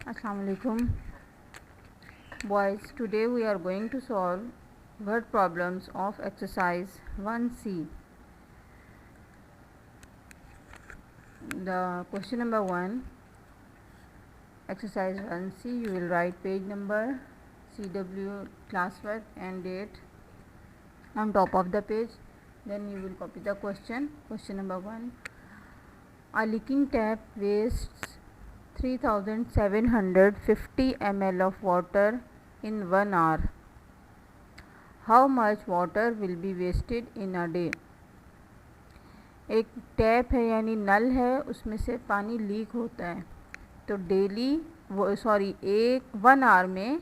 Assalamu alaikum boys. Today we are going to solve word problems of exercise 1C. The question number 1, exercise 1C, you will write page number, CW, classwork and date on top of the page. Then you will copy the question. Question number 1, a leaking tap wastes 3750 ml of water in 1 hour. How much water will be wasted in a day? एक tap है यानी नल है, उसमें से पानी leak होता है, तो डेली एक 1 आवर में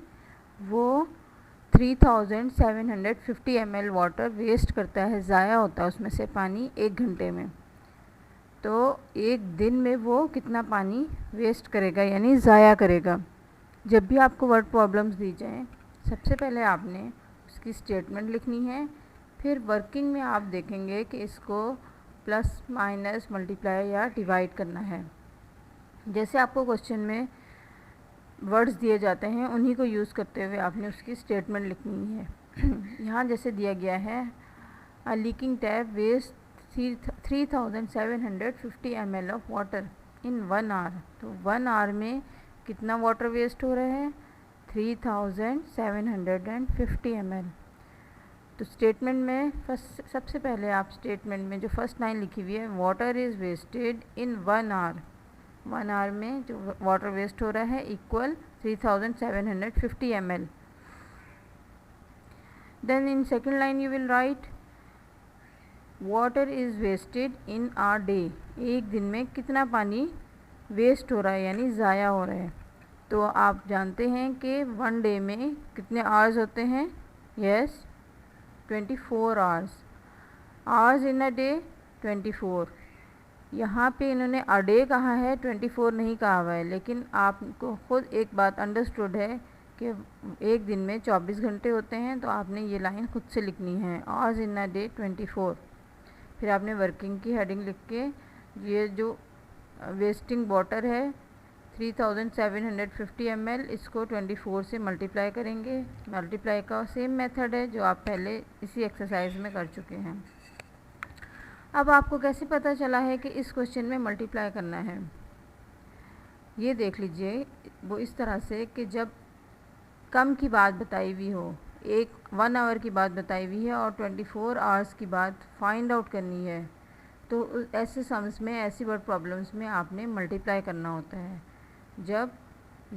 वो 3750 ml वाटर वेस्ट करता है, ज़ाया होता है उसमें से पानी 1 घंटे में। तो एक दिन में वो कितना पानी वेस्ट करेगा यानी ज़ाया करेगा। जब भी आपको वर्ड प्रॉब्लम्स दी जाएं, सबसे पहले आपने उसकी स्टेटमेंट लिखनी है, फिर वर्किंग में आप देखेंगे कि इसको प्लस माइनस मल्टीप्लाई या डिवाइड करना है। जैसे आपको क्वेश्चन में वर्ड्स दिए जाते हैं उन्हीं को यूज़ करते हुए आपने उसकी स्टेटमेंट लिखनी है। यहाँ जैसे दिया गया है, a leaking tap waste 3750 ml of water in 1 hour. तो 1 आवर में कितना वाटर वेस्ट हो रहा है? 3750 ml। तो स्टेटमेंट में सबसे पहले आप स्टेटमेंट में जो फर्स्ट लाइन लिखी हुई है, water is wasted in 1 hour, 1 hour में जो वाटर वेस्ट हो रहा है equal 3750 ml। Then in second line you will write water is wasted in a day, एक दिन में कितना पानी वेस्ट हो रहा है यानी ज़ाया हो रहा है। तो आप जानते हैं कि 1 डे में कितने आवर्स होते हैं? Yes, 24 hours. Hours in a day 24। यहाँ पे इन्होंने अ डे कहा है, 24 नहीं कहा हुआ है, लेकिन आपको खुद एक बात अंडरस्टूड है कि एक दिन में 24 घंटे होते हैं, तो आपने ये लाइन खुद से लिखनी है, आवर्स इन अ डे 24। फिर आपने वर्किंग की हेडिंग लिख के ये जो वेस्टिंग वाटर है 3750 ml, इसको 24 से मल्टीप्लाई करेंगे। मल्टीप्लाई का सेम मेथड है जो आप पहले इसी एक्सरसाइज में कर चुके हैं। अब आपको कैसे पता चला है कि इस क्वेश्चन में मल्टीप्लाई करना है? ये देख लीजिए, वो इस तरह से कि जब कम की बात बताई हुई हो, 1 आवर की बात बताई हुई है और 24 आवर्स की बात फाइंड आउट करनी है, तो ऐसे सम्स में, ऐसी वर्ड प्रॉब्लम्स में आपने मल्टीप्लाई करना होता है। जब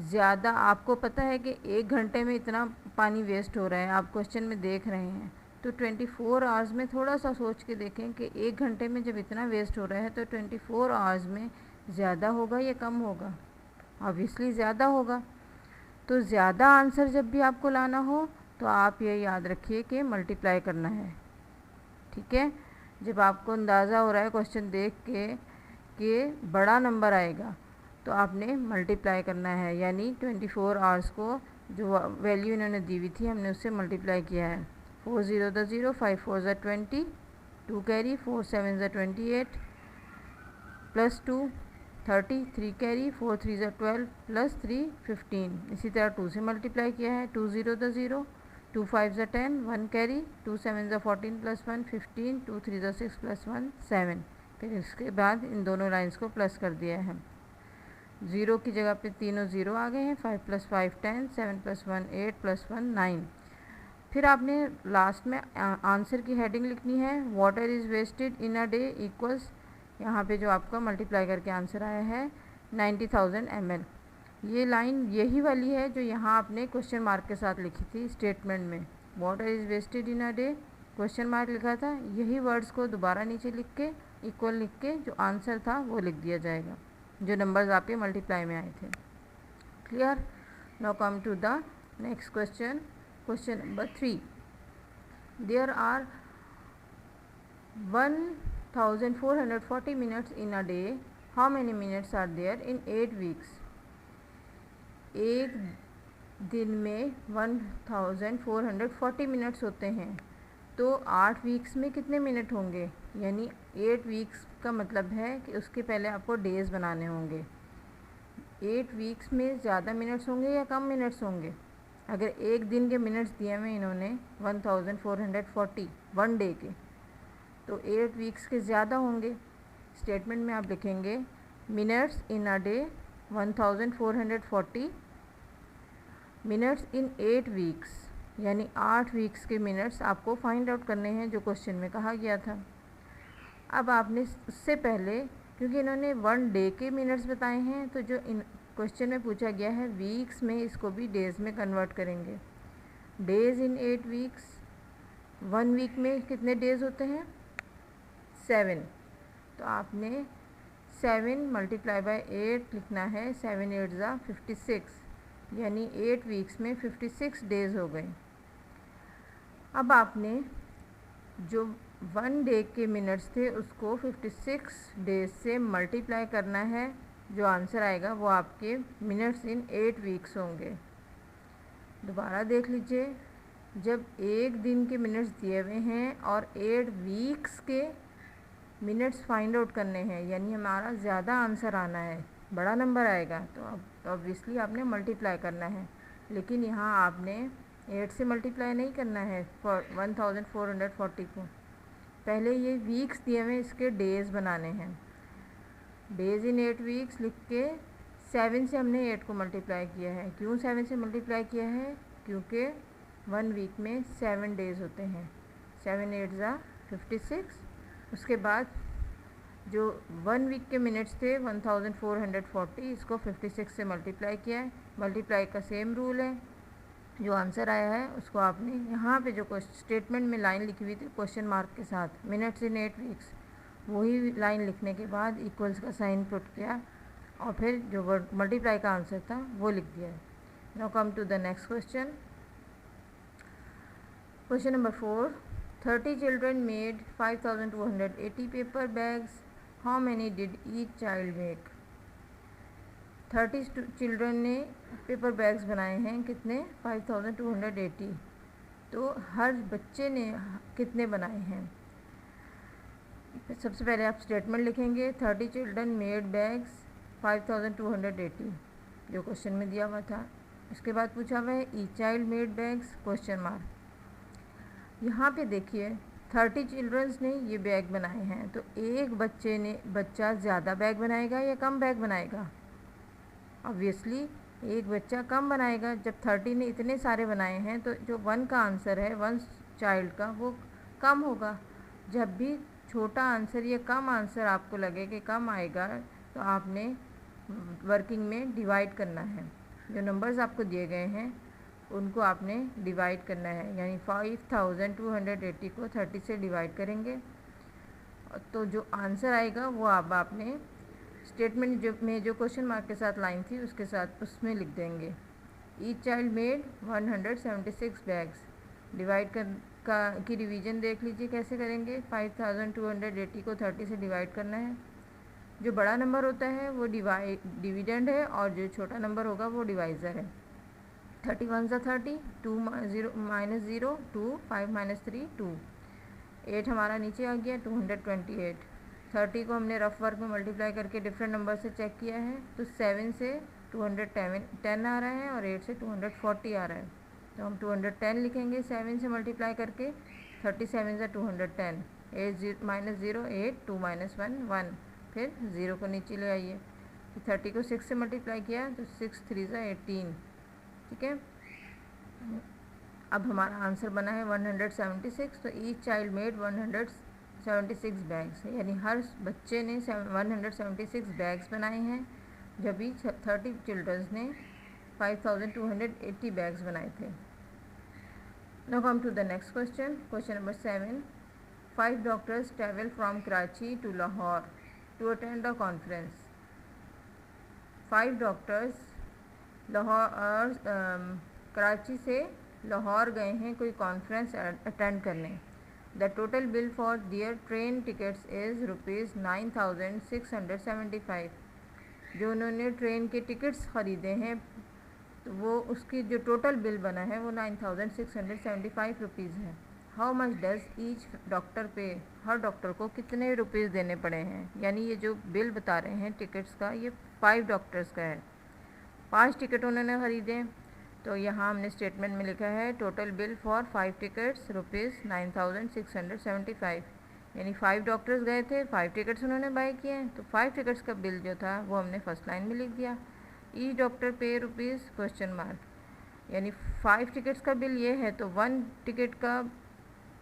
ज़्यादा आपको पता है कि 1 घंटे में इतना पानी वेस्ट हो रहा है, आप क्वेश्चन में देख रहे हैं, तो 24 आवर्स में थोड़ा सा सोच के देखें कि 1 घंटे में जब इतना वेस्ट हो रहा है तो 24 आवर्स में ज़्यादा होगा या कम होगा? ऑब्वियसली ज़्यादा होगा। तो ज़्यादा आंसर जब भी आपको लाना हो तो आप ये याद रखिए कि मल्टीप्लाई करना है, ठीक है। जब आपको अंदाज़ा हो रहा है क्वेश्चन देख के कि बड़ा नंबर आएगा, तो आपने मल्टीप्लाई करना है, यानी 24 आवर्स को जो वैल्यू इन्होंने दी हुई थी हमने उससे मल्टीप्लाई किया है। 4 0 द 0, 5 4 ज़ा 20, 2 कैरी, 4 7 ज़ा 28, प्लस 2 30, 3 कैरी, 4 3 ज़ा 12, प्लस 3 15। इसी तरह 2 से मल्टीप्लाई किया है, 2 0 द 0, 2 5 ज़ा 10, 1 कैरी, 2 7 ज़ा 14 प्लस 1 15, 2 3 ज़ा 6 प्लस 1 7। फिर इसके बाद इन दोनों लाइंस को प्लस कर दिया है। 0 की जगह पे तीनों 0 आ गए हैं। 5 + 5 10, 7 + 1 8 + 1 9। फिर आपने लास्ट में आंसर की हेडिंग लिखनी है, water is wasted in a day equals, यहाँ पे जो आपका मल्टीप्लाई करके आंसर आया है 90,000 ml। ये लाइन यही वाली है जो यहाँ आपने क्वेश्चन मार्क के साथ लिखी थी स्टेटमेंट में, water is wasted in a day question mark लिखा था। यही वर्ड्स को दोबारा नीचे लिख के इक्वल लिख के जो आंसर था वो लिख दिया जाएगा, जो नंबर्स आपके मल्टीप्लाई में आए थे। Clear? Now come to the next question, question number 3। There are 1440 minutes in a day. How many minutes are there in 8 weeks? एक दिन में 1440 मिनट्स होते हैं, तो 8 वीक्स में कितने मिनट होंगे? यानी 8 वीक्स का मतलब है कि उसके पहले आपको डेज़ बनाने होंगे। 8 वीक्स में ज़्यादा मिनट्स होंगे या कम मिनट्स होंगे? अगर एक दिन के मिनट्स दिए हुए इन्होंने 1440 वन डे के, तो 8 वीक्स के ज़्यादा होंगे। स्टेटमेंट में आप लिखेंगे minutes in a day 1440 minutes in 8 weeks, यानी 8 वीक्स के मिनट्स आपको फाइंड आउट करने हैं जो क्वेश्चन में कहा गया था। अब आपने उससे पहले, क्योंकि इन्होंने वन डे के मिनट्स बताए हैं, तो जो इन क्वेश्चन में पूछा गया है वीक्स में, इसको भी डेज़ में कन्वर्ट करेंगे। Days in 8 weeks, one week में कितने डेज़ होते हैं? 7। तो आपने 7 मल्टीप्लाई बाय 8 लिखना है। 7 8 ज़ा 56, यानी 8 वीक्स में 56 डेज़ हो गए। अब आपने जो वन डे के मिनट्स थे उसको 56 डेज से मल्टीप्लाई करना है। जो आंसर आएगा वो आपके मिनट्स इन 8 वीक्स होंगे। दोबारा देख लीजिए, जब एक दिन के मिनट्स दिए हुए हैं और 8 वीक्स के मिनट्स फाइंड आउट करने हैं, यानी हमारा ज़्यादा आंसर आना है, बड़ा नंबर आएगा, तो अब ऑब्वियसली आपने मल्टीप्लाई करना है। लेकिन यहाँ आपने 8 से मल्टीप्लाई नहीं करना है 1440 को। पहले ये वीक्स दिए हुए, इसके डेज़ बनाने हैं। डेज़ इन 8 वीक्स लिख के 7 से हमने 8 को मल्टीप्लाई किया है। क्यों 7 से मल्टीप्लाई किया है? क्योंकि वन वीक में 7 डेज़ होते हैं। 7 8 ज़ा 56। उसके बाद जो वन वीक के मिनट्स थे 1440, इसको 56 से मल्टीप्लाई किया है। मल्टीप्लाई का सेम रूल है। जो आंसर आया है उसको आपने यहाँ पे जो स्टेटमेंट में लाइन लिखी हुई थी क्वेश्चन मार्क के साथ, मिनट्स इन 8 वीक्स, वही लाइन लिखने के बाद इक्वल्स का साइन पुट किया और फिर जो वर्ड मल्टीप्लाई का आंसर था वो लिख दिया है। Now come to the next question. Question number 4, 30 children made 5280 paper bags, how many did each child make? 30 children ने पेपर बैग्स बनाए हैं, कितने? 5280। तो हर बच्चे ने कितने बनाए हैं? सबसे पहले आप स्टेटमेंट लिखेंगे 30 चिल्ड्रन मेड बैग्स 5280, जो क्वेश्चन में दिया हुआ था। उसके बाद पूछा हुआ है each child made bags question mark. यहाँ पे देखिए 30 चिल्ड्रंस ने ये बैग बनाए हैं, तो एक बच्चा ज़्यादा बैग बनाएगा या कम बैग बनाएगा? ऑब्वियसली एक बच्चा कम बनाएगा। जब 30 ने इतने सारे बनाए हैं तो जो 1 का आंसर है, 1 चाइल्ड का, वो कम होगा। जब भी छोटा आंसर या कम आंसर आपको लगे कि कम आएगा, तो आपने वर्किंग में डिवाइड करना है। जो नंबर्स आपको दिए गए हैं उनको आपने डिवाइड करना है, यानी 5280 को 30 से डिवाइड करेंगे तो जो आंसर आएगा वो आपने स्टेटमेंट में जो क्वेश्चन मार्क के साथ लाइन थी उसके साथ उसमें लिख देंगे। Each child made 176 bags. Divide की रिवीजन देख लीजिए कैसे करेंगे। 5280 को 30 से डिवाइड करना है। जो बड़ा नंबर होता है वो डिविडेंड है और जो छोटा नंबर होगा वो डिवाइज़र है। 31 ज़ा 30, 2 -0 2, 5 - 3 2, 8 हमारा नीचे आ गया 228। 30 को हमने रफ वर्क में मल्टीप्लाई करके डिफरेंट नंबर से चेक किया है, तो 7 से 210 आ रहा है और 8 से 240 आ रहा है। तो हम 210 लिखेंगे 7 से मल्टीप्लाई करके। 37 ज़ा 210, 8 -0 8, 2 - 1 1, फिर 0 को नीचे ले आइए। तो 30 को 6 से मल्टीप्लाई किया तो 6 3 ज़ा 18, ठीक है। अब हमारा आंसर बना है 176। तो ईच चाइल्ड मेड 176 बैग्स, यानी हर बच्चे ने 176 बैग्स बनाए हैं, जबकि 30 चिल्ड्रंस ने 5280 बैग्स बनाए थे। Now come to the next question. Question number 7, 5 doctors travel from Karachi to Lahore to attend the conference. 5 doctors Karachi से लाहौर गए हैं कोई कॉन्फ्रेंस अटेंड करने। The total bill for their train tickets is ₹9675। जो उन्होंने ट्रेन के टिकट्स ख़रीदे हैं तो वो उसकी जो टोटल बिल बना है वो 9675 रुपीज़ है। How much does each doctor पे? हर डॉक्टर को कितने रुपीज़ देने पड़े हैं? यानी ये जो बिल बता रहे हैं टिकट्स का, ये 5 डॉक्टर्स का है। 5 टिकट उन्होंने ख़रीदे, तो यहाँ हमने स्टेटमेंट में लिखा है टोटल बिल फॉर 5 टिकट्स ₹9,675, यानी 5 डॉक्टर्स गए थे, 5 टिकट्स उन्होंने बाय किए, तो 5 टिकट्स का बिल जो था वो हमने फर्स्ट लाइन में लिख दिया। ईच डॉक्टर पे रुपीज़ क्वेश्चन मार्क, यानी 5 टिकट्स का बिल ये है, तो 1 टिकट का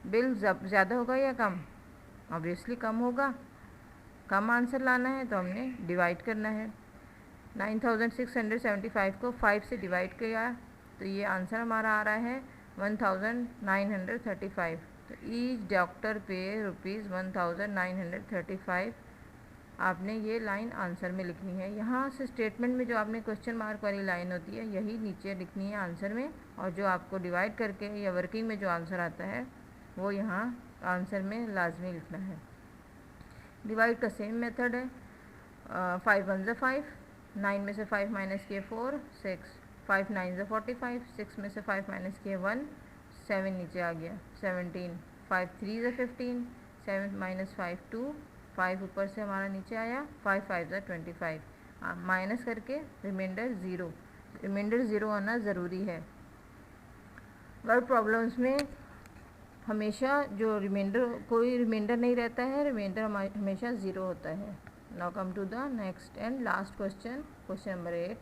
बिल ज़्यादा होगा या कम? ऑब्वियसली कम होगा। कम आंसर लाना है तो हमने डिवाइड करना है। 9,675 को 5 से डिवाइड किया तो ये आंसर हमारा आ रहा है 1,935। तो ईच डॉक्टर पे रुपीज़ 1,935 आपने ये लाइन आंसर में लिखनी है। यहाँ से स्टेटमेंट में जो आपने क्वेश्चन मार्क वाली लाइन होती है यही नीचे लिखनी है आंसर में, और जो आपको डिवाइड करके या वर्किंग में जो आंसर आता है वो यहाँ आंसर में लाजमी लिखना है। डिवाइड का सेम मेथड है। 5 1 ज़ा 5, 9 में से 5 माइनस किए 4, 6, 5 9 ज़ा 45, 6 में से 5 माइनस किए 1, 7 नीचे आ गया 17, 5 3 ज़ा 15, 7 माइनस 5 2, 5 ऊपर से हमारा नीचे आया, 5 5 ज़ा 25, माइनस करके रिमाइंडर 0, रिमाइंडर 0 आना ज़रूरी है। वर्ड प्रॉब्लम्स में हमेशा जो रिमाइंडर, कोई रिमाइंडर नहीं रहता है, रिमाइंडर हमेशा 0 होता है। Now come to the next and last question, question number 8।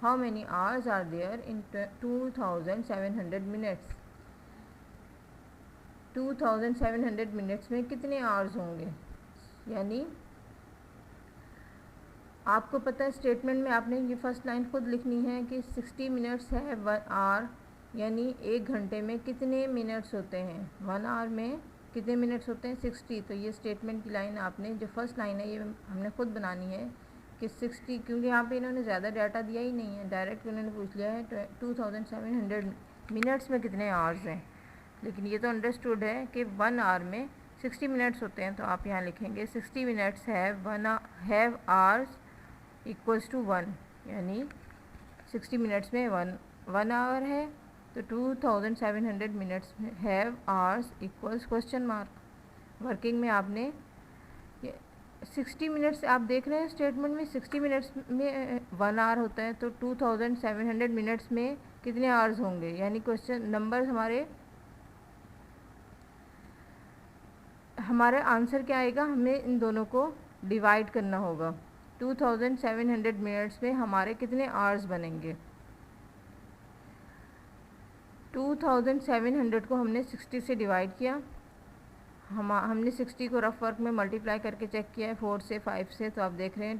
How many hours are there in 2700 minutes? 2700 minutes में कितने आवर्स होंगे? यानी आपको पता है स्टेटमेंट में आपने ये फर्स्ट लाइन खुद लिखनी है कि 60 मिनट्स है 1 आवर, यानी 1 घंटे में कितने मिनट्स होते हैं? 1 आवर में कितने मिनट्स होते हैं? 60। तो ये स्टेटमेंट की लाइन आपने जो फर्स्ट लाइन है ये हमने खुद बनानी है कि 60, क्योंकि यहाँ पे इन्होंने ज़्यादा डाटा दिया ही नहीं है, डायरेक्ट उन्होंने पूछ लिया है 2700 मिनट्स में कितने आवर्स हैं। लेकिन ये तो अंडरस्टूड है कि 1 आवर में 60 मिनट्स होते हैं, तो आप यहाँ लिखेंगे 60 minutes have hours equals to 1, यानी 60 मिनट्स में 1 आवर है, तो 2700 मिनट्स में have hours equals question mark. Working में आपने 60 मिनट्स, आप देख रहे हैं स्टेटमेंट में 60 मिनट्स में 1 आवर होता है, तो 2700 मिनट्स में कितने आवर्स होंगे? यानी क्वेश्चन नंबर हमारे आंसर क्या आएगा? हमें इन दोनों को डिवाइड करना होगा। 2700 मिनट्स में हमारे कितने आवर्स बनेंगे? 2700 को हमने 60 से डिवाइड किया, हमने 60 को रफ वर्क में मल्टीप्लाई करके चेक किया है 4 से 5 से, तो आप देख रहे हैं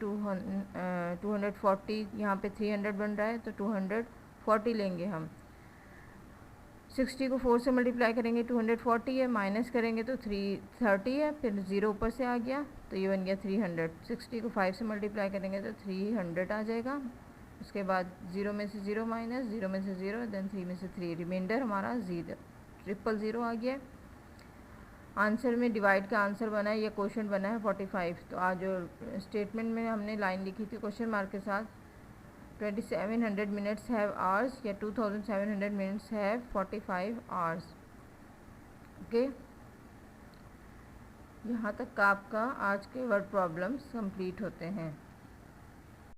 240, यहाँ पे 300 बन रहा है, तो 240 लेंगे हम। 60 को 4 से मल्टीप्लाई करेंगे 240 है, माइनस करेंगे तो 330 है, फिर 0 ऊपर से आ गया तो ये बन गया 300। 60 को 5 से मल्टीप्लाई करेंगे तो 300 आ जाएगा। उसके बाद 0 में से 0 माइनस, 0 में से 0, देन 3 में से 3, रिमाइंडर हमारा 000 आ गया। आंसर में डिवाइड का आंसर बना है, ये क्वेश्चन बना है 45। तो आज जो स्टेटमेंट में हमने लाइन लिखी थी क्वेश्चन मार्क के साथ, 2700 मिनट्स हैव आवर्स, या 2700 मिनट्स हैव 45 आवर्स। ओके, यहाँ तक का आपका आज के वर्ड प्रॉब्लम्स कंप्लीट होते हैं।